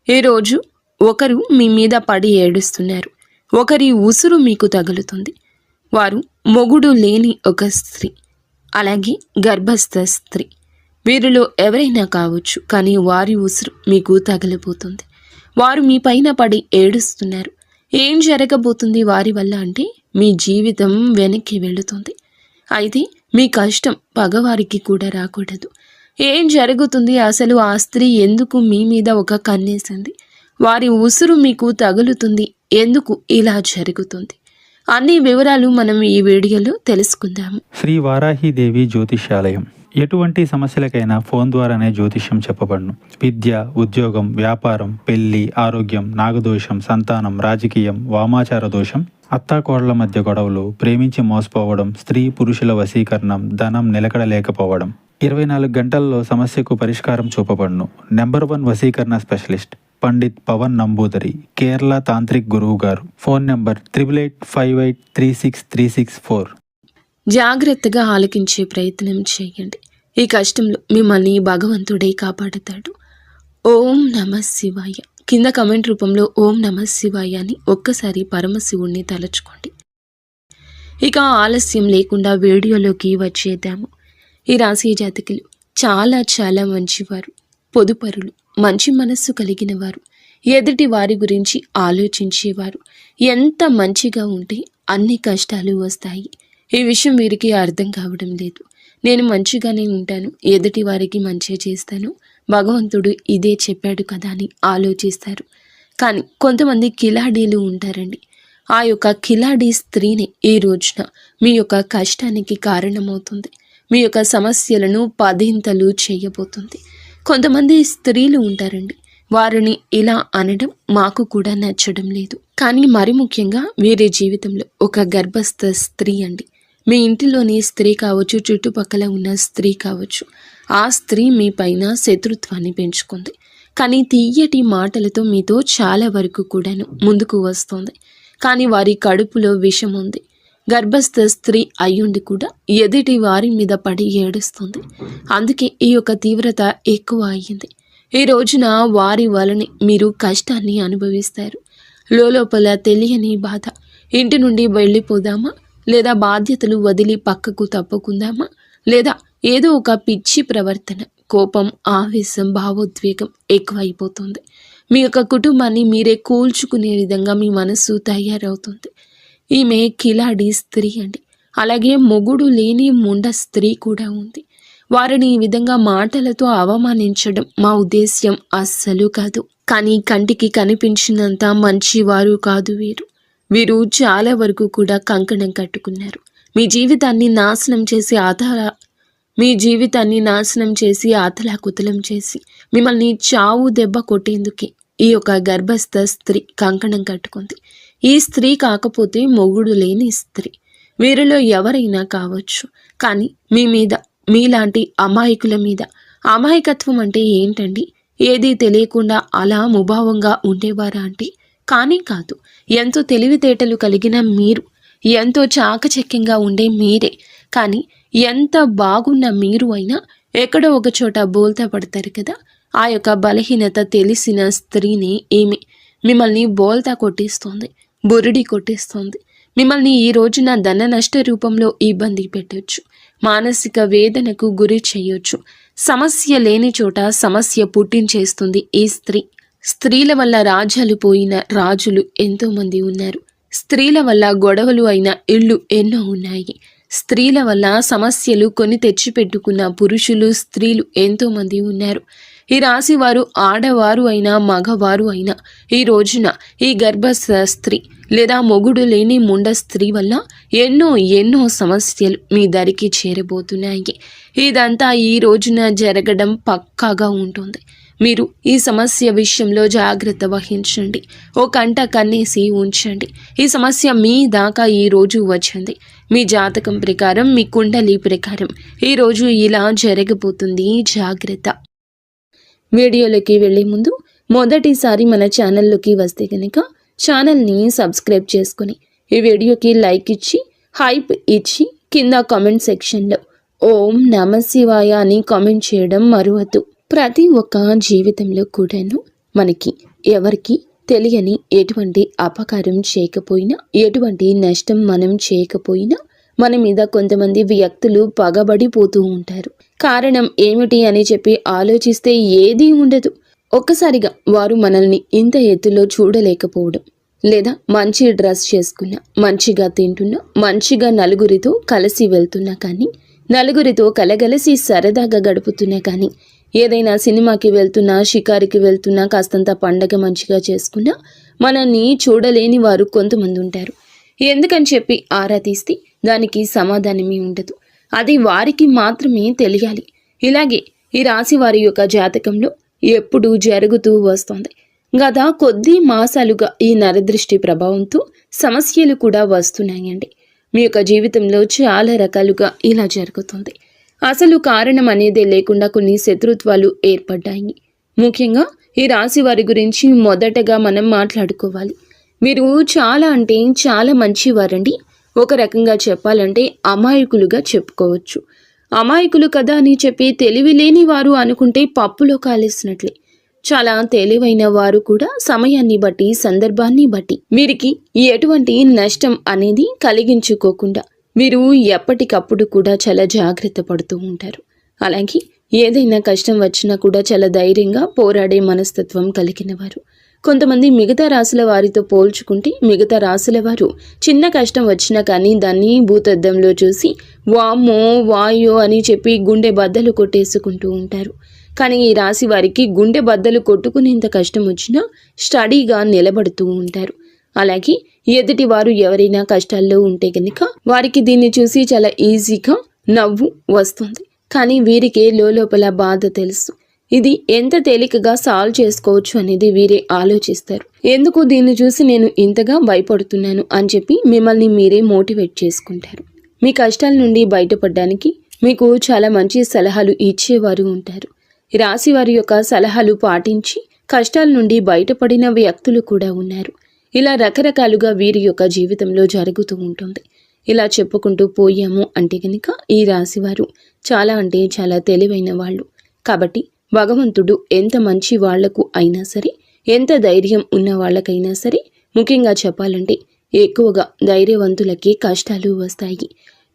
ఈరోజు ఒకరు మీ మీద పడి ఏడుస్తున్నారు. ఒకరి ఉసురు మీకు తగులుతుంది. వారు మొగుడు లేని ఒక స్త్రీ, అలాగే గర్భస్థ స్త్రీ. వీరిలో ఎవరైనా కావచ్చు, కానీ వారి ఉసురు మీకు తగలిపోతుంది. వారు మీ పైన పడి ఏడుస్తున్నారు. ఏం జరగబోతుంది వారి వల్ల అంటే మీ జీవితం వెనక్కి వెళుతుంది. అయితే మీ కష్టం పగవారికి కూడా రాకూడదు. ఏం జరుగుతుంది అసలు? ఆ స్త్రీ ఎందుకు మీ మీద ఒక కన్నేసింది? వారి ఉసురు మీకు తగులుతుంది. ఎందుకు ఇలా జరుగుతుంది? అన్ని వివరాలు మనం ఈ వీడియోలో తెలుసుకుందాము. శ్రీ వారాహిదేవి జ్యోతిష్యాలయం. ఎటువంటి సమస్యలకైనా ఫోన్ ద్వారానే జ్యోతిష్యం చెప్పబడును. విద్య, ఉద్యోగం, వ్యాపారం, పెళ్లి, ఆరోగ్యం, నాగదోషం, సంతానం, రాజకీయం, వామాచార దోషం, అత్తాకోడళ్ల మధ్య గొడవలు, ప్రేమించి మోసపోవడం, స్త్రీ పురుషుల వశీకరణం, ధనం నిలకడలేకపోవడం, 24 గంటల్లో సమస్యకు పరిష్కారం చూపబడును. నెంబర్ 1 వశీకరణ స్పెషలిస్ట్ పండిత్ పవన్ నంబూదరి, కేరళ తాంత్రిక్ గురువు గారు. Phone number 8858363634. జాగ్రత్తగా ఆలకించే ప్రయత్నం చేయండి. ఈ కష్టంలో మిమ్మల్ని భగవంతుడే కాపాడుతాడు. ఓం నమః శివాయ. కింద కమెంట్ రూపంలో ఓం నమః శివాయ అని ఒక్కసారి పరమశివుణ్ణి తలుచుకోండి. ఇక ఆలస్యం లేకుండా వీడియోలోకి వచ్చేద్దాము. ఈ రాశి జాతకులు చాలా మంచివారు, పొదుపరులు, మంచి మనస్సు కలిగిన వారు, ఎదుటి వారి గురించి ఆలోచించేవారు. ఎంత మంచిగా ఉంటే అన్ని కష్టాలు వస్తాయి. ఈ విషయం వీరికి అర్థం కావడం లేదు. నేను మంచిగానే ఉంటాను, ఎదుటి వారికి మంచి చేస్తాను, భగవంతుడు ఇదే చెప్పాడు కదా అని ఆలోచిస్తారు. కానీ కొంతమంది కిలాడీలు ఉంటారండి. ఆ యొక్క కిలాడీ స్త్రీని ఈ రోజున మీ యొక్క కష్టానికి కారణమవుతుంది. మీ యొక్క సమస్యలను పదింతలు చేయబోతుంది. కొంతమంది స్త్రీలు ఉంటారండి, వారిని ఇలా అనడం మాకు కూడా నచ్చడం లేదు. కానీ మరి ముఖ్యంగా వీరి జీవితంలో ఒక గర్భస్థ స్త్రీ అండి. మీ ఇంటిలోని స్త్రీ కావచ్చు, చుట్టుపక్కల ఉన్న స్త్రీ కావచ్చు, ఆ స్త్రీ మీ పైన శత్రుత్వాన్ని పెంచుకుంది. కానీ తీయటి మాటలతో మీతో చాలా వరకు కూడాను ముందుకు వస్తుంది. కానీ వారి కడుపులో విషం ఉంది. గర్భస్థ స్త్రీ అయ్యుండి కూడా ఎదుటి వారి మీద పడి ఏడుస్తుంది. అందుకే ఈ యొక్క తీవ్రత ఎక్కువ అయ్యింది. ఈ రోజున వారి వలనే మీరు కష్టాన్ని అనుభవిస్తారు. లోపల తెలియని బాధ. ఇంటి నుండి వెళ్ళిపోదామా, లేదా బాధ్యతలు వదిలి పక్కకు తప్పుకుందామా, లేదా ఏదో ఒక పిచ్చి ప్రవర్తన, కోపం, ఆవేశం, భావోద్వేగం ఎక్కువైపోతుంది. మీ యొక్క కుటుంబాన్ని మీరే కూల్చుకునే విధంగా మీ మనస్సు తయారవుతుంది. ఈమె కిలాడి స్త్రీ అండి. అలాగే మొగుడు లేని ముండ స్త్రీ కూడా ఉంది. వారిని ఈ విధంగా మాటలతో అవమానించడం మా ఉద్దేశ్యం అస్సలు కాదు. కానీ కంటికి కనిపించినంత మంచివారు కాదు వీరు. వీరు చాలా వరకు కూడా కంకణం కట్టుకున్నారు. మీ జీవితాన్ని నాశనం చేసి ఆతలాకుతలం చేసి మిమ్మల్ని చావు దెబ్బ కొట్టేందుకే ఈ యొక్క గర్భస్థ స్త్రీ కంకణం కట్టుకుంది. ఈ స్త్రీ కాకపోతే మొగుడు లేని స్త్రీ. వీరిలో ఎవరైనా కావచ్చు. కానీ మీ మీద, మీలాంటి అమాయకుల మీద, అమాయకత్వం అంటే ఏంటండి? ఏదీ తెలియకుండా అలా ముభావంగా ఉండేవారా అంటే కానీ కాదు. ఎంతో తెలివితేటలు కలిగిన మీరు, ఎంతో చాకచక్యంగా ఉండే మీరే. కానీ ఎంత బాగున్న మీరు అయినా ఎక్కడో ఒక చోట బోల్తా పడతారు కదా. ఆ యొక్క బలహీనత తెలిసిన స్త్రీని ఈమె మిమ్మల్ని బోల్తా కొట్టిస్తుంది, బురుడి కొట్టిస్తుంది. మిమ్మల్ని ఈ రోజున ధన నష్ట రూపంలో ఇబ్బంది పెట్టవచ్చు, మానసిక వేదనకు గురి చేయొచ్చు. సమస్య లేని చోట సమస్య పుట్టించేస్తుంది ఈ స్త్రీ. స్త్రీల వల్ల రాజ్యాలు పోయిన రాజులు ఎంతోమంది ఉన్నారు. స్త్రీల వల్ల గొడవలు అయిన ఇళ్ళు ఎన్నో ఉన్నాయి. స్త్రీల వల్ల సమస్యలు కొని తెచ్చిపెట్టుకున్న పురుషులు, స్త్రీలు ఎంతోమంది ఉన్నారు. ఈ రాశి వారు ఆడవారు అయినా మగవారు అయినా ఈ రోజున ఈ గర్భస్థ స్త్రీ లేదా మొగుడు లేని ముండ స్త్రీ వల్ల ఎన్నో సమస్యలు మీ దరికి చేరబోతున్నాయి. ఇదంతా ఈ రోజున జరగడం పక్కాగా ఉంటుంది. మీరు ఈ సమస్య విషయంలో జాగ్రత్త వహించండి. ఓ కంట కన్నేసి ఉంచండి. ఈ సమస్య మీ దాకా ఈ రోజు వచ్చింది. మీ జాతకం ప్రకారం, మీ కుండలి ప్రకారం ఈరోజు ఇలా జరగబోతుంది. జాగ్రత్త. వీడియోలోకి వెళ్ళే ముందు మొదటిసారి మన ఛానల్లోకి వస్తే కనుక ఛానల్ని సబ్స్క్రైబ్ చేసుకుని ఈ వీడియోకి లైక్ ఇచ్చి, హైప్ ఇచ్చి, కింద కామెంట్ సెక్షన్లో ఓం నమః శివాయ అని కామెంట్ చేయడం మరువద్దు. ప్రతి ఒక్క జీవితంలో కూడాను మనకి ఎవరికి తెలియని ఎటువంటి అపకారం చేయకపోయినా, ఎటువంటి నష్టం మనం చేయకపోయినా మన మీద కొంతమంది వ్యక్తులు పగబడిపోతూ ఉంటారు. కారణం ఏమిటి అని చెప్పి ఆలోచిస్తే ఏదీ ఉండదు. ఒక్కసారిగా వారు మనల్ని ఇంత ఎత్తులో చూడలేకపోవడం, లేదా మంచి డ్రెస్ చేసుకున్నా, మంచిగా తింటున్నా, మంచిగా నలుగురితో కలిసి వెళ్తున్నా కానీ, నలుగురితో కలగలిసి సరదాగా గడుపుతున్నా కానీ, ఏదైనా సినిమాకి వెళ్తున్నా, షికారికి వెళ్తున్నా, కాస్తంత పండగ మంచిగా చేసుకున్నా మనల్ని చూడలేని వారు కొంతమంది ఉంటారు. ఎందుకని చెప్పి ఆరా తీస్తే దానికి సమాధానమే ఉండదు. అది వారికి మాత్రమే తెలియాలి. ఇలాగే ఈ రాశి వారి యొక్క జాతకంలో ఎప్పుడూ జరుగుతూ వస్తుంది. గత కొద్ది మాసాలుగా ఈ నరదృష్టి ప్రభావంతో సమస్యలు కూడా వస్తున్నాయండి. మీ యొక్క జీవితంలో చాలా రకాలుగా ఇలా జరుగుతుంది. అసలు కారణం అనేదే లేకుండా కొన్ని శత్రుత్వాలు ఏర్పడ్డాయి. ముఖ్యంగా ఈ రాశి వారి గురించి మొదటగా మనం మాట్లాడుకోవాలి. మీరు చాలా అంటే చాలా మంచివారండి. ఒక రకంగా చెప్పాలంటే అమాయకులుగా చెప్పుకోవచ్చు. అమాయకులు కదా అని చెప్పి తెలివి లేని వారు అనుకుంటే పప్పులో కాలేసినట్లే. చాలా తెలివైన వారు కూడా సమయాన్ని బట్టి, సందర్భాన్ని బట్టి వీరికి ఎటువంటి నష్టం అనేది కలిగించుకోకుండా మీరు ఎప్పటికప్పుడు కూడా చాలా జాగ్రత్త పడుతూ ఉంటారు. అలాగే ఏదైనా కష్టం వచ్చినా కూడా చాలా ధైర్యంగా పోరాడే మనస్తత్వం కలిగిన వారు. కొంతమంది మిగతా రాశుల వారితో పోల్చుకుంటే మిగతా రాశుల వారు చిన్న కష్టం వచ్చినా కానీ దాన్ని భూతద్దంలో చూసి వామ్మో వాయో అని చెప్పి గుండె బద్దలు కొట్టేసుకుంటూ ఉంటారు. కానీ ఈ రాశి వారికి గుండె బద్దలు కొట్టుకునేంత కష్టం వచ్చినా స్టడీగా నిలబడుతూ ఉంటారు. అలాగే ఎదుటి వారు ఎవరైనా కష్టాల్లో ఉంటే కనుక వారికి దీన్ని చూసి చాలా ఈజీగా నవ్వు వస్తుంది. కానీ వీరికి లోపల బాధ తెలుసు. ఇది ఎంత తేలికగా సాల్వ్ చేసుకోవచ్చు అనేది వీరే ఆలోచిస్తారు. ఎందుకు దీన్ని చూసి నేను ఇంతగా భయపడుతున్నాను అని చెప్పి మిమ్మల్ని మీరే మోటివేట్ చేసుకుంటారు. మీ కష్టాల నుండి బయటపడడానికి మీకు చాలా మంచి సలహాలు ఇచ్చేవారు ఉంటారు. రాశి వారి యొక్క సలహాలు పాటించి కష్టాల నుండి బయటపడిన వ్యక్తులు కూడా ఉన్నారు. ఇలా రకరకాలుగా వీరి యొక్క జీవితంలో జరుగుతూ ఉంటుంది. ఇలా చెప్పుకుంటూ పోయాము అంటే కనుక ఈ రాశి వారు చాలా అంటే చాలా తెలివైన వాళ్ళు. కాబట్టి భగవంతుడు ఎంత మంచి వాళ్లకు అయినా సరే, ఎంత ధైర్యం ఉన్న వాళ్ళకైనా సరే, ముఖ్యంగా చెప్పాలంటే ఎక్కువగా ధైర్యవంతులకి కష్టాలు వస్తాయి.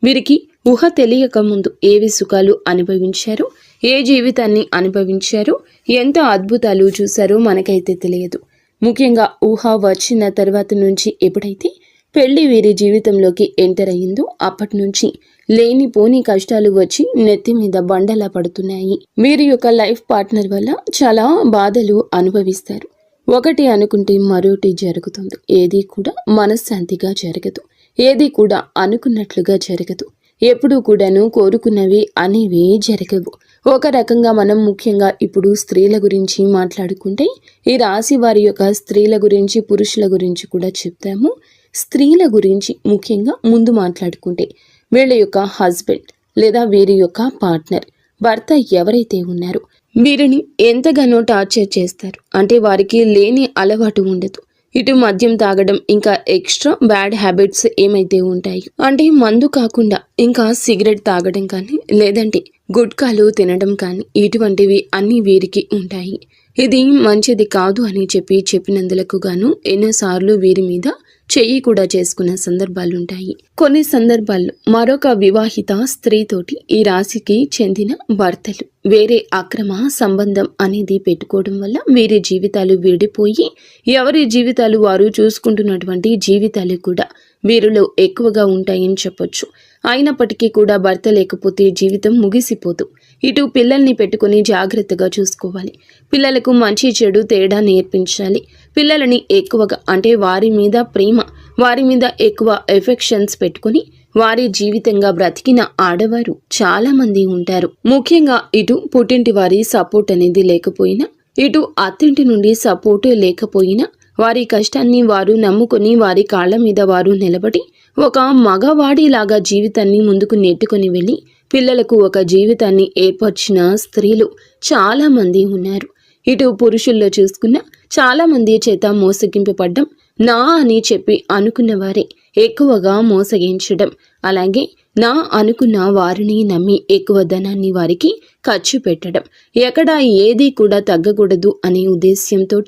వీరికి ఊహ తెలియక ముందు ఏవి సుఖాలు అనుభవించారో, ఏ జీవితాన్ని అనుభవించారో, ఎంత అద్భుతాలు చూశారో మనకైతే తెలియదు. ముఖ్యంగా ఊహ వచ్చిన తర్వాత నుంచి ఎప్పుడైతే పెళ్లి వీరి జీవితంలోకి ఎంటర్ అయ్యిందో అప్పటి నుంచి లేనిపోని కష్టాలు వచ్చి నెత్తి మీద బండలా పడుతున్నాయి. వీరి యొక్క లైఫ్ పార్ట్నర్ వల్ల చాలా బాధలు అనుభవిస్తారు. ఒకటి అనుకుంటే మరొకటి జరుగుతుంది. ఏది కూడా మనశ్శాంతిగా జరగదు. ఏది కూడా అనుకున్నట్లుగా జరగదు. ఎప్పుడూ కూడాను కోరుకున్నవి అనేవి జరగవు. ఒక రకంగా మనం ముఖ్యంగా ఇప్పుడు స్త్రీల గురించి మాట్లాడుకుంటే ఈ రాశి వారి యొక్క స్త్రీల గురించి, పురుషుల గురించి కూడా చెప్తాము. స్త్రీల గురించి ముఖ్యంగా ముందు మాట్లాడుకుంటే వీళ్ళ యొక్క హస్బెండ్ లేదా వీరి యొక్క పార్ట్నర్, భర్త ఎవరైతే ఉన్నారో వీరిని ఎంతగానో టార్చర్ చేస్తారు. అంటే వారికి లేని అలవాటు ఉండదు. ఇటు మద్యం తాగడం, ఇంకా ఎక్స్ట్రా బ్యాడ్ హ్యాబిట్స్ ఏమైతే ఉంటాయి అంటే మందు కాకుండా ఇంకా సిగరెట్ తాగడం కానీ, లేదంటే గుట్కాలు తినడం కానీ, ఇటువంటివి అన్నీ వీరికి ఉంటాయి. ఇది మంచిది కాదు అని చెప్పినందులకు గాను ఎన్నోసార్లు వీరి మీద చెయ్యి కూడా చేసుకున్న సందర్భాలుంటాయి. కొన్ని సందర్భాల్లో మరొక వివాహిత స్త్రీతోటి ఈ రాశికి చెందిన భర్తలు వేరే అక్రమ సంబంధం అనేది పెట్టుకోవడం వల్ల వీరి జీవితాలు విడిపోయి ఎవరి జీవితాలు వారు చూసుకుంటున్నటువంటి జీవితాలు కూడా వీరిలో ఎక్కువగా ఉంటాయని చెప్పొచ్చు. అయినప్పటికీ కూడా భర్త లేకపోతే జీవితం ముగిసిపోదు. ఇటు పిల్లల్ని పెట్టుకుని జాగ్రత్తగా చూసుకోవాలి. పిల్లలకు మంచి చెడు తేడా నేర్పించాలి. పిల్లలని ఎక్కువగా అంటే వారి మీద ప్రేమ, వారి మీద ఎక్కువ ఎఫెక్షన్స్ పెట్టుకుని వారి జీవితంగా బ్రతికిన ఆడవారు చాలా మంది ఉంటారు. ముఖ్యంగా ఇటు పుట్టింటి వారి సపోర్ట్ అనేది లేకపోయినా, ఇటు అత్తింటి నుండి సపోర్ట్ లేకపోయినా వారి కష్టాన్ని వారు నమ్ముకొని వారి కాళ్ళ మీద వారు నిలబడి ఒక మగవాడిలాగా జీవితాన్ని ముందుకు నెట్టుకొని వెళ్ళి పిల్లలకు ఒక జీవితాన్ని ఏర్పరిచిన స్త్రీలు చాలా మంది ఉన్నారు. ఇటు పురుషుల్లో చూసుకున్న చాలా మంది చేత మోసగింపబడ్డం, నా అని చెప్పి అనుకున్న వారే ఎక్కువగా మోసగించడం, అలాగే నా అనుకున్న వారిని నమ్మి ఎక్కువ ధనాన్ని వారికి ఖర్చు పెట్టడం, ఎక్కడ ఏది కూడా తగ్గకూడదు అనే ఉద్దేశ్యంతో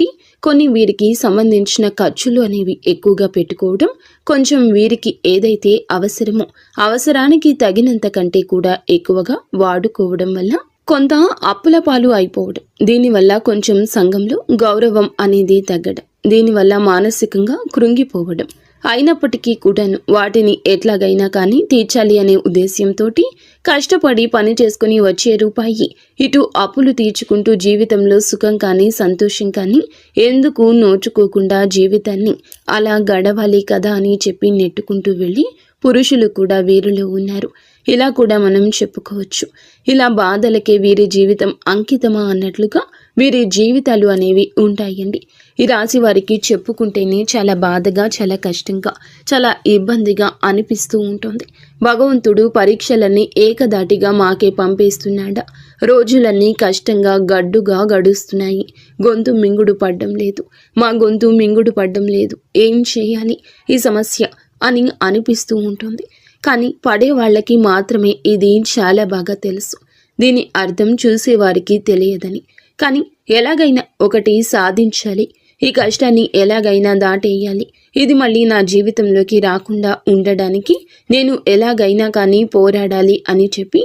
కొన్ని వీరికి సంబంధించిన ఖర్చులు అనేవి ఎక్కువగా పెట్టుకోవడం, కొంచెం వీరికి ఏదైతే అవసరమో అవసరానికి తగినంత కంటే కూడా ఎక్కువగా వాడుకోవడం వల్ల కొంత అప్పుల పాలు అయిపోవడం, దీనివల్ల కొంచెం సంఘంలో గౌరవం అనేది తగ్గడం, దీనివల్ల మానసికంగా కృంగిపోవడం, అయినప్పటికీ కూడాను వాటిని ఎట్లాగైనా కానీ తీర్చాలి అనే ఉద్దేశ్యంతో కష్టపడి పని చేసుకుని వచ్చే రూపాయి ఇటు అప్పులు తీర్చుకుంటూ జీవితంలో సుఖం కానీ సంతోషం కానీ ఎందుకు నోచుకోకుండా జీవితాన్ని అలా గడవాలి కదా అని చెప్పి నెట్టుకుంటూ వెళ్ళి పురుషులు కూడా వీరిలో ఉన్నారు. ఇలా కూడా మనం చెప్పుకోవచ్చు. ఇలా బాధలకే వీరి జీవితం అంకితమా అన్నట్లుగా వీరి జీవితాలు అనేవి ఉంటాయండి. ఈ రాశి వారికి చెప్పుకుంటేనే చాలా బాధగా, చాలా కష్టంగా, చాలా ఇబ్బందిగా అనిపిస్తూ ఉంటుంది. భగవంతుడు పరీక్షలన్నీ ఏకదాటిగా మాకే పంపేస్తున్నాడా? రోజులన్నీ కష్టంగా గడ్డుగా గడుస్తున్నాయి. గొంతు మింగుడు పడ్డం లేదు, మా గొంతు మింగుడు పడ్డం లేదు, ఏం చేయాలి ఈ సమస్య అని అనిపిస్తూ ఉంటుంది. కానీ పడే వాళ్ళకి మాత్రమే ఇది చాలా బాగా తెలుసు. దీని అర్థం చూసేవారికి తెలియదని. కానీ ఎలాగైనా ఒకటి సాధించాలి, ఈ కష్టాన్ని ఎలాగైనా దాటేయాలి, ఇది మళ్ళీ నా జీవితంలోకి రాకుండా ఉండడానికి నేను ఎలాగైనా కానీ పోరాడాలి అని చెప్పి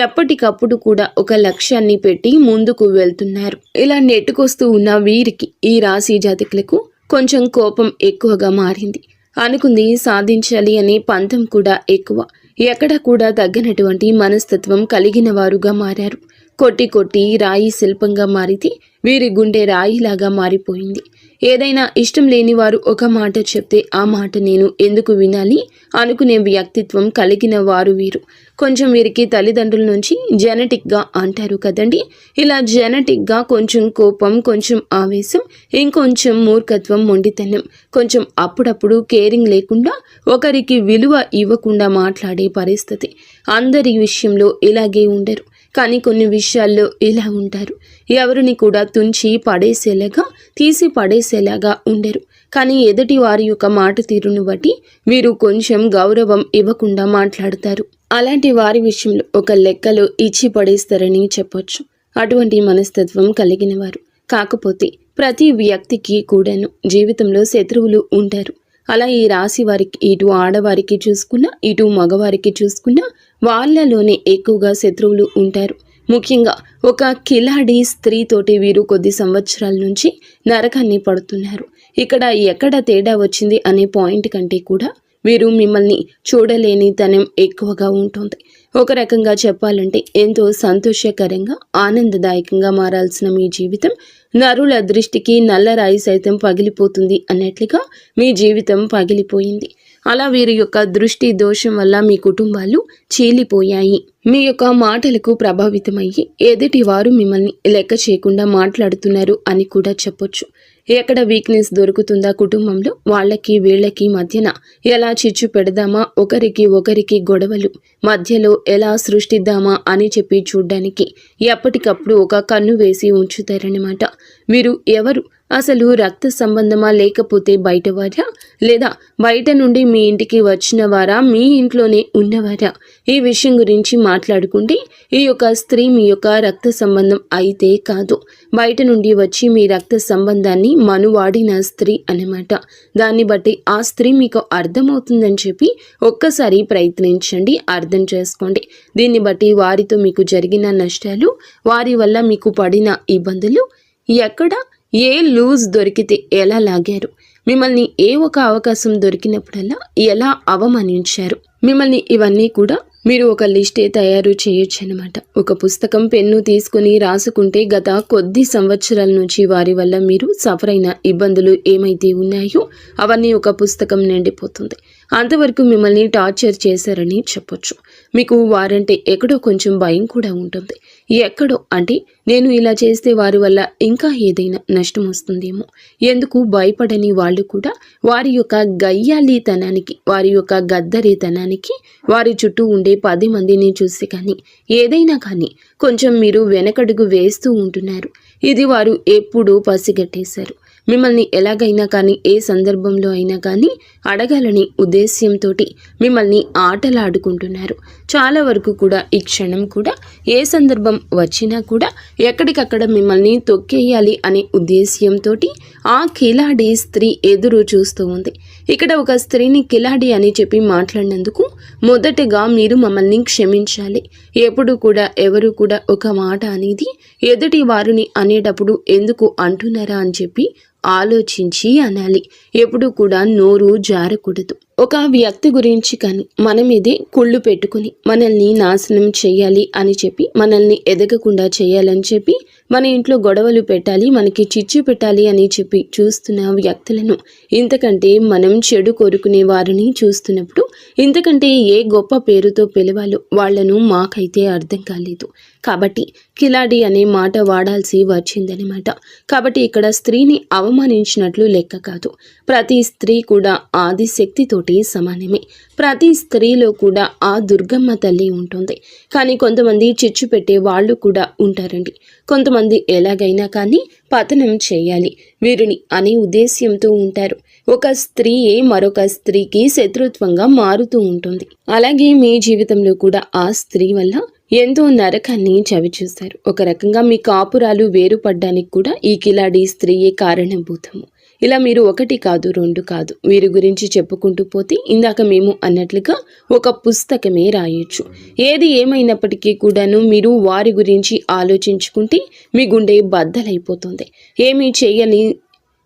ఎప్పటికప్పుడు కూడా ఒక లక్ష్యాన్ని పెట్టి ముందుకు వెళ్తున్నారు. ఇలా నెట్టుకొస్తూ ఉన్న వీరికి, ఈ రాశి జాతకులకు కొంచెం కోపం ఎక్కువగా మారింది. అనుకుంది సాధించాలి అనే పంతం కూడా ఎక్కువ. ఎక్కడ కూడా తగ్గనటువంటి మనస్తత్వం కలిగిన వారుగా మారారు. కొట్టి కొట్టి రాయి శిల్పంగా మారితే వీరి గుండె రాయిలాగా మారిపోయింది. ఏదైనా ఇష్టం లేని వారు ఒక మాట చెప్తే ఆ మాట నేను ఎందుకు వినాలి అనుకునే వ్యక్తిత్వం కలిగిన వారు వీరు. కొంచెం వీరికి తల్లిదండ్రుల నుంచి జెనెటిక్గా అంటారు కదండి, ఇలా జెనెటిక్గా కొంచెం కోపం, కొంచెం ఆవేశం, ఇంకొంచెం మూర్ఖత్వం, మొండితనం, కొంచెం అప్పుడప్పుడు కేరింగ్ లేకుండా ఒకరికి విలువ ఇవ్వకుండా మాట్లాడే పరిస్థితి. అందరి విషయంలో ఇలాగే ఉండరు, కానీ కొన్ని విషయాల్లో ఇలా ఉంటారు. ఎవరిని కూడా తుంచి పడేసేలాగా, తీసి పడేసేలాగా ఉండరు. కానీ ఎదుటి వారి యొక్క మాట తీరును బట్టి వీరు కొంచెం గౌరవం ఇవ్వకుండా మాట్లాడతారు. అలాంటి వారి విషయంలో ఒక లెక్కలో ఇచ్చి పడేస్తారని చెప్పొచ్చు. అటువంటి మనస్తత్వం కలిగిన వారు. కాకపోతే ప్రతి వ్యక్తికి కూడాను జీవితంలో శత్రువులు ఉంటారు. అలా ఈ రాశి వారికి, ఇటు ఆడవారికి చూసుకున్నా ఇటు మగవారికి చూసుకున్నా వాళ్ళలోనే ఎక్కువగా శత్రువులు ఉంటారు. ముఖ్యంగా ఒక కిలాడి స్త్రీతోటి వీరు కొద్ది సంవత్సరాల నుంచి నరకాన్ని పడుతున్నారు. ఇక్కడ ఎక్కడ తేడా వచ్చింది అనే పాయింట్ కంటే కూడా వీరు మిమ్మల్ని చూడలేని తనం ఎక్కువగా ఉంటుంది. ఒక రకంగా చెప్పాలంటే ఎంతో సంతోషకరంగా, ఆనందదాయకంగా మారాల్సిన మీ జీవితం నరుల దృష్టికి నల్లరాయి సైతం పగిలిపోతుంది అన్నట్లుగా మీ జీవితం పగిలిపోయింది. అలా వీరి యొక్క దృష్టి దోషం వల్ల మీ కుటుంబాలు చీలిపోయాయి. మీ యొక్క మాటలకు ప్రభావితమయ్యి ఎదుటి వారు మిమ్మల్ని లెక్క చేయకుండా మాట్లాడుతున్నారు అని కూడా చెప్పొచ్చు. ఎక్కడ వీక్నెస్ దొరుకుతుందా కుటుంబంలో, వాళ్ళకి వీళ్ళకి మధ్యన ఎలా చిచ్చు పెడదామా, ఒకరికి గొడవలు మధ్యలో ఎలా సృష్టిద్దామా అని చెప్పి చూడ్డానికి ఎప్పటికప్పుడు ఒక కన్ను వేసి ఉంచుతారన్నమాట. వీరు ఎవరు? అసలు రక్త సంబంధమా, లేకపోతే బయటవారా, లేదా బయట నుండి మీ ఇంటికి వచ్చిన వారా, మీ ఇంట్లోనే ఉన్నవారా? ఈ విషయం గురించి మాట్లాడుకుంటే ఈ యొక్క స్త్రీ మీ యొక్క రక్త సంబంధం అయితే కాదు, బయట నుండి వచ్చి మీ రక్త సంబంధాన్ని మనువాడిన స్త్రీ అన్నమాట. దాన్ని బట్టి ఆ స్త్రీ మీకు అర్థమవుతుందని చెప్పి ఒక్కసారి ప్రయత్నించండి, అర్థం చేసుకోండి. దీన్ని బట్టి వారితో మీకు జరిగిన నష్టాలు, వారి వల్ల మీకు పడిన ఇబ్బందులు, ఎక్కడ ఏ లూజ్ దొరికితే ఎలా లాగారు, మిమ్మల్ని ఏ ఒక అవకాశం దొరికినప్పుడల్లా ఎలా అవమానించారు, మిమ్మల్ని ఇవన్నీ కూడా మీరు ఒక లిస్టే తయారు చేయొచ్చు అనమాట. ఒక పుస్తకం, పెన్ను తీసుకుని రాసుకుంటే గత కొద్ది సంవత్సరాల నుంచి వారి వల్ల మీరు సఫర్ అయిన ఇబ్బందులు ఏమైతే ఉన్నాయో అవన్నీ ఒక పుస్తకం నిండిపోతుంది. అంతవరకు మిమ్మల్ని టార్చర్ చేశారని చెప్పొచ్చు. మీకు వారంటే ఎక్కడో కొంచెం భయం కూడా ఉంటుంది. ఎక్కడో అంటే నేను ఇలా చేస్తే వారి వల్ల ఇంకా ఏదైనా నష్టం వస్తుందేమో, ఎందుకు భయపడని వాళ్ళు కూడా వారి యొక్క గయ్యాలీతనానికి, వారి యొక్క గద్దరితనానికి, వారి చుట్టూ ఉండే 10 మందిని చూసి కానీ ఏదైనా కానీ కొంచెం మీరు వెనకడుగు వేస్తూ ఉంటున్నారు. ఇది వారు ఎప్పుడూ పసిగట్టేశారు. మిమ్మల్ని ఎలాగైనా కానీ ఏ సందర్భంలో అయినా కానీ అడగాలని ఉద్దేశ్యంతో మిమ్మల్ని ఆటలాడుకుంటున్నారు. చాలా వరకు కూడా ఈ క్షణం కూడా ఏ సందర్భం వచ్చినా కూడా ఎక్కడికక్కడ మిమ్మల్ని తొక్కేయాలి అనే ఉద్దేశ్యంతో ఆ కిలాడి స్త్రీ ఎదురు చూస్తూ ఉంది. ఇక్కడ ఒక స్త్రీని కిలాడి అని చెప్పి మాట్లాడినందుకు మొదటగా మీరు మమ్మల్ని క్షమించాలి. ఎప్పుడు కూడా ఎవరు కూడా ఒక మాట అనేది ఎదుటి వారిని అనేటప్పుడు ఎందుకు అంటున్నారా అని చెప్పి ఆలోచించి అనాలి. ఎప్పుడు కూడా నోరు జారకూడదు. ఒక వ్యక్తి గురించి కానీ మన మీదే కుళ్ళు పెట్టుకుని మనల్ని నాశనం చేయాలి అని చెప్పి, మనల్ని ఎదగకుండా చేయాలని చెప్పి, మన ఇంట్లో గొడవలు పెట్టాలి, మనకి చిచ్చు పెట్టాలి అని చెప్పి చూస్తున్న వ్యక్తులను, ఇంతకంటే మనం చెడు కోరుకునే వారిని చూస్తున్నప్పుడు ఇంతకంటే ఏ గొప్ప పేరుతో పిలవాలో వాళ్లను మాకైతే అర్థం కాలేదు. కాబట్టి కిలాడి అనే మాట వాడాల్సి వచ్చిందనమాట. కాబట్టి ఇక్కడ స్త్రీని అవమానించినట్లు లెక్క కాదు. ప్రతి స్త్రీ కూడా ఆదిశక్తితోటి సమానమే. ప్రతి స్త్రీలో కూడా ఆ దుర్గమ్మ తల్లి ఉంటుంది. కానీ కొంతమంది చిచ్చు పెట్టే వాళ్ళు కూడా ఉంటారండి. కొంతమంది ఎలాగైనా కానీ పతనం చేయాలి వీరిని అనే ఉద్దేశ్యంతో ఉంటారు. ఒక స్త్రీయే మరొక స్త్రీకి శత్రుత్వంగా మారుతూ ఉంటుంది. అలాగే మీ జీవితంలో కూడా ఆ స్త్రీ వల్ల ఎంతో నరకాన్ని చవిచూస్తారు. ఒక రకంగా మీ కాపురాలు వేరుపడ్డానికి కూడా ఈ కిలాడి స్త్రీయే కారణభూతము. ఇలా మీరు ఒకటి కాదు, రెండు కాదు, వీరి గురించి చెప్పుకుంటూ పోతే ఇందాక మేము అన్నట్లుగా ఒక పుస్తకమే రాయొచ్చు. ఏది ఏమైనప్పటికీ కూడాను మీరు వారి గురించి ఆలోచించుకుంటే మీ గుండె బద్దలైపోతుంది.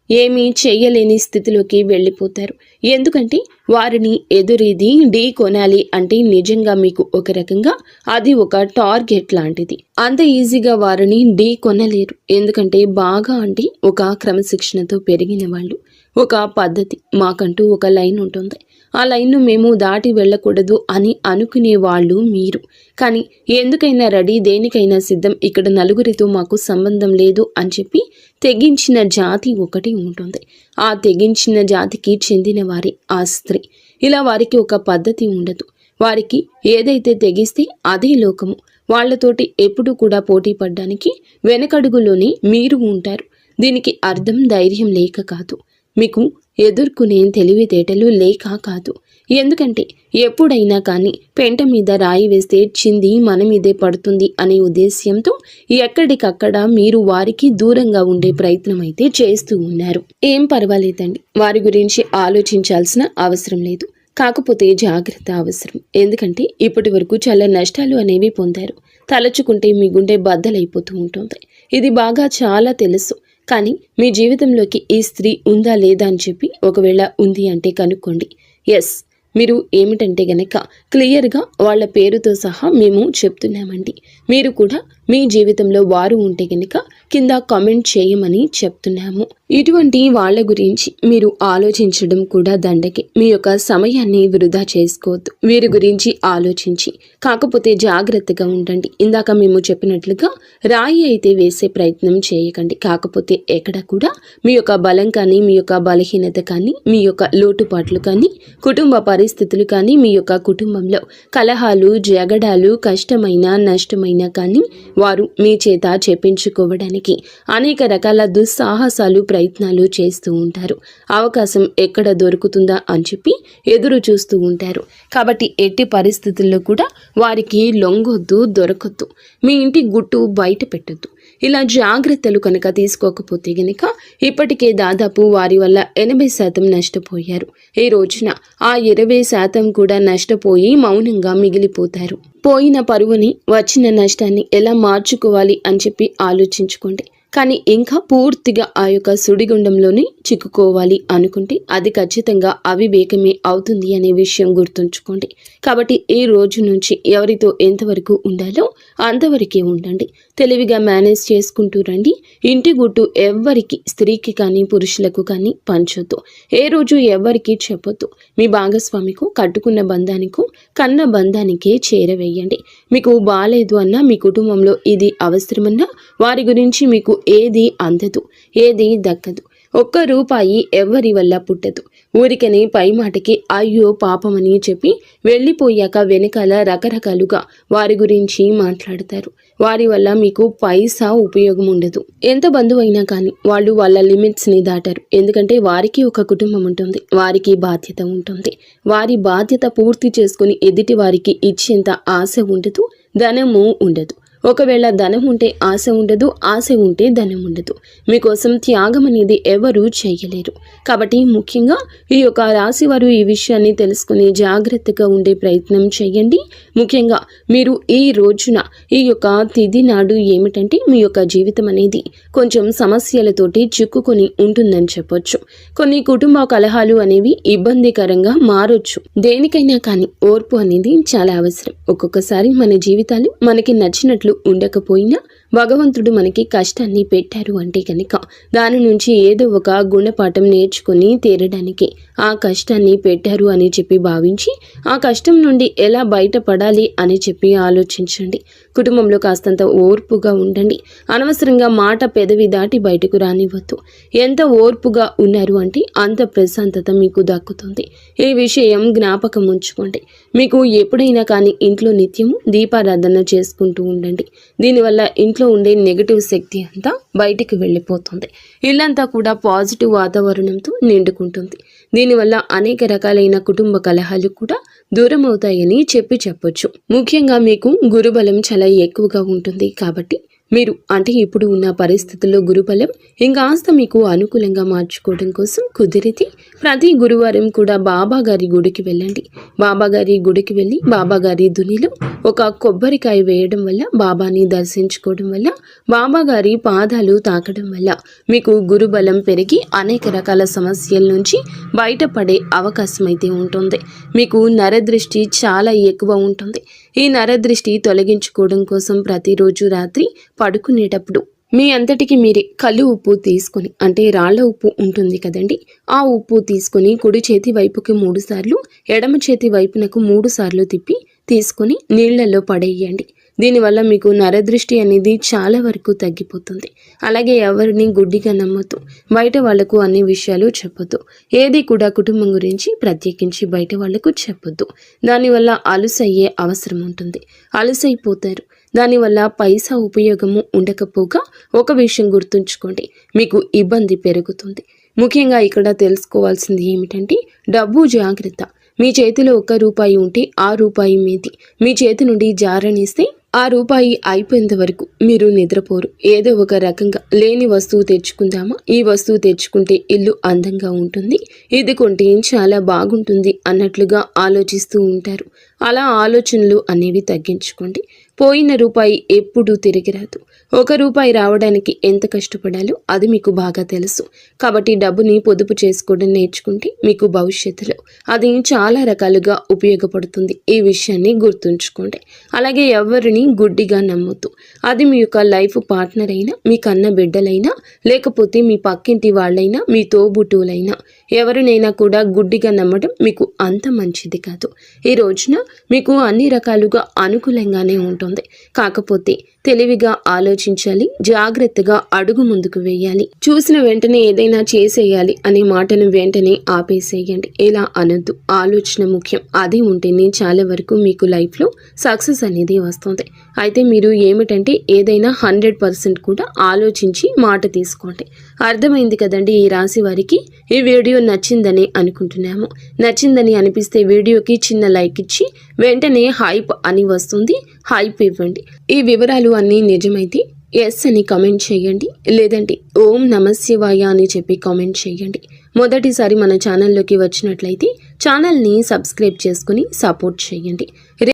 ఏమీ చేయలేని స్థితిలోకి వెళ్ళిపోతారు. ఎందుకంటే వారిని ఎదురీది ఢీ కొనాలి అంటే నిజంగా మీకు ఒక రకంగా అది ఒక టార్గెట్ లాంటిది. అంత ఈజీగా వారిని ఢీ కొనలేరు. ఎందుకంటే బాగా అంటే ఒక క్రమశిక్షణతో పెరిగిన వాళ్ళు, ఒక పద్ధతి, మాకంటూ ఒక లైన్ ఉంటుంది. ఆ లైన్ను మేము దాటి వెళ్ళకూడదు అని అనుకునే వాళ్ళు మీరు. కానీ ఎందుకైనా రెడీ, దేనికైనా సిద్ధం, ఇక్కడ నలుగురితో మాకు సంబంధం లేదు అని చెప్పి తెగించిన జాతి ఒకటి ఉంటుంది. ఆ తెగించిన జాతికి చెందిన వారి ఆ స్త్రీ. ఇలా వారికి ఒక పద్ధతి ఉండదు. వారికి ఏదైతే తెగిస్తే అదే లోకము. వాళ్లతోటి ఎప్పుడు కూడా పోటీ పడ్డానికి వెనకడుగులోనే మీరు ఉంటారు. దీనికి అర్థం ధైర్యం లేక కాదు, మీకు ఎదుర్కొనే తెలివితేటలు లేక కాదు. ఎందుకంటే ఎప్పుడైనా కానీ పెంట మీద రాయి వేస్తే చింది మన మీదే పడుతుంది అనే ఉద్దేశ్యంతో ఎక్కడికక్కడ మీరు వారికి దూరంగా ఉండే ప్రయత్నం అయితే చేస్తూ ఉన్నారు. ఏం పర్వాలేదండి, వారి గురించి ఆలోచించాల్సిన అవసరం లేదు. కాకపోతే జాగ్రత్త అవసరం. ఎందుకంటే ఇప్పటి వరకు చాలా నష్టాలు అనేవి పొందారు. తలచుకుంటే మీ గుండె బద్దలైపోతూ ఉంటుంది. ఇది బాగా చాలా తెలుసు. కానీ మీ జీవితంలోకి ఈ స్త్రీ ఉందా లేదా అని చెప్పి ఒకవేళ ఉంది అంటే కనుక్కోండి. ఎస్, మీరు ఏమిటంటే గనక క్లియర్గా వాళ్ళ పేరుతో సహా మేము చెప్తున్నామండి. మీరు కూడా మీ జీవితంలో వారు ఉంటే గనక కింద కామెంట్ చేయమని చెప్తున్నాము. ఇటువంటి వాళ్ళ గురించి మీరు ఆలోచించడం కూడా దండకే. మీ యొక్క సమయాన్ని వృధా చేసుకోవద్దు. వీరి గురించి ఆలోచించి కాకపోతే జాగ్రత్తగా ఉండండి. ఇందాక మేము చెప్పినట్లుగా రాయి అయితే వేసే ప్రయత్నం చేయకండి. కాకపోతే ఎక్కడ కూడా మీ యొక్క బలం కానీ, మీ యొక్క బలహీనత కానీ, మీ యొక్క లోటుపాట్లు కానీ, కుటుంబ పరిస్థితులు కానీ, మీ యొక్క కుటుంబంలో కలహాలు, జగడాలు, కష్టమైన నష్టమైన కానీ వారు మీ చేత చెప్పించుకోవడానికి అనేక రకాల దుస్సాహసాలు, ప్రయత్నాలు చేస్తూ ఉంటారు. అవకాశం ఎక్కడ దొరుకుతుందా అని చెప్పి ఎదురు చూస్తూ ఉంటారు. కాబట్టి ఎట్టి పరిస్థితుల్లో కూడా వారికి లొంగొద్దు, దొరకొద్దు. మీ ఇంటి గుట్టు బయట పెట్టొద్దు. ఇలా జాగ్రత్తలు కనుక తీసుకోకపోతే గనక ఇప్పటికే దాదాపు వారి వల్ల 80% నష్టపోయారు. ఈ రోజున ఆ 20% కూడా నష్టపోయి మౌనంగా మిగిలిపోతారు. పోయిన పరువుని, వచ్చిన నష్టాన్ని ఎలా మార్చుకోవాలి అని చెప్పి ఆలోచించుకోండి. కానీ ఇంకా పూర్తిగా ఆ యొక్క సుడిగుండంలోనే చిక్కుకోవాలి అనుకుంటే అది ఖచ్చితంగా అవివేకమే అవుతుంది అనే విషయం గుర్తుంచుకోండి. కాబట్టి ఈ రోజు నుంచి ఎవరితో ఎంతవరకు ఉండాలో అంతవరకే ఉండండి. తెలివిగా మేనేజ్ చేసుకుంటూ రండి. ఇంటి గుట్టు ఎవ్వరికి, స్త్రీకి కానీ పురుషులకు కానీ పంచొద్దు. ఏ రోజు ఎవ్వరికి చెప్పొద్దు. మీ భాగస్వామికు, కట్టుకున్న బంధానికు, కన్న బంధానికే చేరవేయండి. మీకు బాలేదు అన్నా, మీ కుటుంబంలో ఇది అవసరమన్నా వారి గురించి మీకు ఏది అందదు, ఏది దక్కదు. ఒక్క రూపాయి ఎవ్వరి వల్ల పుట్టదు. ఊరికనే పై మాటకి అయ్యో పాపమని చెప్పి వెళ్ళిపోయాక వెనకాల రకరకాలుగా వారి గురించి మాట్లాడతారు. వారి వల్ల మీకు పైసా ఉపయోగం ఉండదు. ఎంత బంధువైనా కానీ వాళ్ళు వాళ్ళ లిమిట్స్ని దాటారు. ఎందుకంటే వారికి ఒక కుటుంబం ఉంటుంది, వారికి బాధ్యత ఉంటుంది. వారి బాధ్యత పూర్తి చేసుకుని ఎదుటి వారికి ఇచ్చేంత ఆశ ఉండదు, ధనము ఉండదు. ఒకవేళ ధనం ఉంటే ఆశ ఉండదు, ఆశ ఉంటే ధనం ఉండదు. మీకోసం త్యాగం అనేది ఎవరూ చేయలేరు. కాబట్టి ముఖ్యంగా ఈ యొక్క రాశి వారు ఈ విషయాన్ని తెలుసుకుని జాగ్రత్తగా ఉండే ప్రయత్నం చేయండి. ముఖ్యంగా మీరు ఈ రోజున ఈ యొక్క తిథి నాడు ఏమిటంటే మీ యొక్క జీవితం అనేది కొంచెం సమస్యలతోటి చిక్కుకొని ఉంటుందని చెప్పొచ్చు. కొన్ని కుటుంబ కలహాలు అనేవి ఇబ్బందికరంగా మారొచ్చు. దేనికైనా కానీ ఓర్పు అనేది చాలా అవసరం. ఒక్కొక్కసారి మన జీవితాలు మనకి నచ్చినట్లు ఉండకపోయినా భగవంతుడు మనకి కష్టాన్ని పెట్టారు అంటే కనుక దాని నుంచి ఏదో ఒక గుణపాఠం నేర్చుకుని తీరడానికి ఆ కష్టాన్ని పెట్టారు అని చెప్పి భావించి ఆ కష్టం నుండి ఎలా బయటపడాలి అని చెప్పి ఆలోచించండి. కుటుంబంలో కాస్తంత ఓర్పుగా ఉండండి. అనవసరంగా మాట పెదవి దాటి బయటకు రానివ్వద్దు. ఎంత ఓర్పుగా ఉన్నారు అంటే అంత ప్రశాంతత మీకు దక్కుతుంది. ఈ విషయం జ్ఞాపకం ఉంచుకోండి. మీకు ఎప్పుడైనా కానీ ఇంట్లో నిత్యము దీపారాధన చేసుకుంటూ ఉండండి. దీనివల్ల ఇంట్లో ఉండే నెగటివ్ శక్తి అంతా బయటికి వెళ్ళిపోతుంది. ఇల్లంతా కూడా పాజిటివ్ వాతావరణంతో నిండుకుంటుంది. దీనివల్ల అనేక రకాలైన కుటుంబ కలహాలు కూడా దూరం అవుతాయని చెప్పొచ్చు. ముఖ్యంగా మీకు గురుబలం చాలా ఎక్కువగా ఉంటుంది. కాబట్టి మీరు అంటే ఇప్పుడు ఉన్న పరిస్థితుల్లో గురుబలం ఇంకాస్త మీకు అనుకూలంగా మార్చుకోవడం కోసం కుదిరితే ప్రతి గురువారం కూడా బాబా గారి గుడికి వెళ్ళండి. బాబా గారి గుడికి వెళ్ళి బాబా గారి దునిలో ఒక కొబ్బరికాయ వేయడం వల్ల, బాబాని దర్శించుకోవడం వల్ల, బాబా గారి పాదాలు తాకడం వల్ల మీకు గురుబలం పెరిగి అనేక రకాల సమస్యల నుంచి బయటపడే అవకాశం అయితే ఉంటుంది. మీకు నరదృష్టి చాలా ఎక్కువ ఉంటుంది. ఈ నరదృష్టి తొలగించుకోవడం కోసం ప్రతిరోజు రాత్రి పడుకునేటప్పుడు మీ అంతటికి మీరే కళ్ళు ఉప్పు తీసుకొని, అంటే రాళ్ల ఉప్పు ఉంటుంది కదండి, ఆ ఉప్పు తీసుకొని కుడి చేతి వైపుకి 3 సార్లు, ఎడమ చేతి వైపునకు 3 సార్లు తిప్పి తీసుకొని నీళ్లలో పడేయండి. దీనివల్ల మీకు నరదృష్టి అనేది చాలా వరకు తగ్గిపోతుంది. అలాగే ఎవరిని గుడ్డిగా నమ్మొద్దు. బయట వాళ్లకు అన్ని విషయాలు చెప్పొద్దు. ఏది కూడా కుటుంబం గురించి ప్రత్యేకించి బయట వాళ్లకు చెప్పొద్దు. దానివల్ల అలుసయ్యే అవసరం ఉంటుంది. అలుసైపోతారు. దానివల్ల పైసా ఉపయోగము ఉండకపోగా ఒక విషయం గుర్తుంచుకోండి, మీకు ఇబ్బంది పెరుగుతుంది. ముఖ్యంగా ఇక్కడ తెలుసుకోవాల్సింది ఏమిటంటే డబ్బు జాగ్రత్త. మీ చేతిలో 1 రూపాయి ఉంటే ఆ రూపాయి మీది. మీ చేతి నుండి జారనిస్తే ఆ రూపాయి అయిపోయేంత వరకు మీరు నిద్రపోరు. ఏదో ఒక రకంగా లేని వస్తువు తెచ్చుకుందామా, ఈ వస్తువు తెచ్చుకుంటే ఇల్లు అందంగా ఉంటుంది, ఇది కొంటే చాలా బాగుంటుంది అన్నట్లుగా ఆలోచిస్తూ ఉంటారు. అలా ఆలోచనలు అనేవి తగ్గించుకోండి. పోయిన రూపాయి ఎప్పుడూ తిరిగి రాదు. 1 రూపాయి రావడానికి ఎంత కష్టపడాలో అది మీకు బాగా తెలుసు. కాబట్టి డబ్బుని పొదుపు చేసుకోవడం నేర్చుకుంటే మీకు భవిష్యత్తులో అది చాలా రకాలుగా ఉపయోగపడుతుంది. ఈ విషయాన్ని గుర్తుంచుకోండి. అలాగే ఎవరిని గుడ్డిగా నమ్మొద్దు. అది మీ యొక్క లైఫ్ పార్ట్నర్ అయినా, మీ కన్న బిడ్డలైనా, లేకపోతే మీ పక్కింటి వాళ్ళైనా, మీ తోబుట్టువులైనా, ఎవరినైనా కూడా గుడ్డిగా నమ్మడం మీకు అంత మంచిది కాదు. ఈ రోజున మీకు అన్ని రకాలుగా అనుకూలంగానే ఉంటుంది. కాకపోతే తెలివిగా ఆలోచించాలి, జాగ్రత్తగా అడుగు ముందుకు వేయాలి. చూసిన వెంటనే ఏదైనా చేసేయాలి అనే మాటను వెంటనే ఆపేసేయండి. ఇలా అనొద్దు. ఆలోచన ముఖ్యం. అది ఉంటేనే చాలా వరకు మీకు లైఫ్లో సక్సెస్ అనేది వస్తుంది. అయితే మీరు ఏమిటంటే ఏదైనా 100% కూడా ఆలోచించి మాట తీసుకోండి. అర్థమైంది కదండి ఈ రాశి వారికి. ఈ వీడియో నచ్చిందని అనుకుంటున్నాము. నచ్చిందని అనిపిస్తే వీడియోకి చిన్న లైక్ ఇచ్చి వెంటనే హైప్ అని వస్తుంది, హైప్ ఇవ్వండి. ఈ వివరాలు అన్నీ నిజమైతే ఎస్ అని కామెంట్ చేయండి. లేదంటే ఓం నమశివాయ అని చెప్పి కామెంట్ చేయండి. మొదటిసారి మన ఛానల్లోకి వచ్చినట్లయితే ఛానల్ని సబ్స్క్రైబ్ చేసుకుని సపోర్ట్ చేయండి.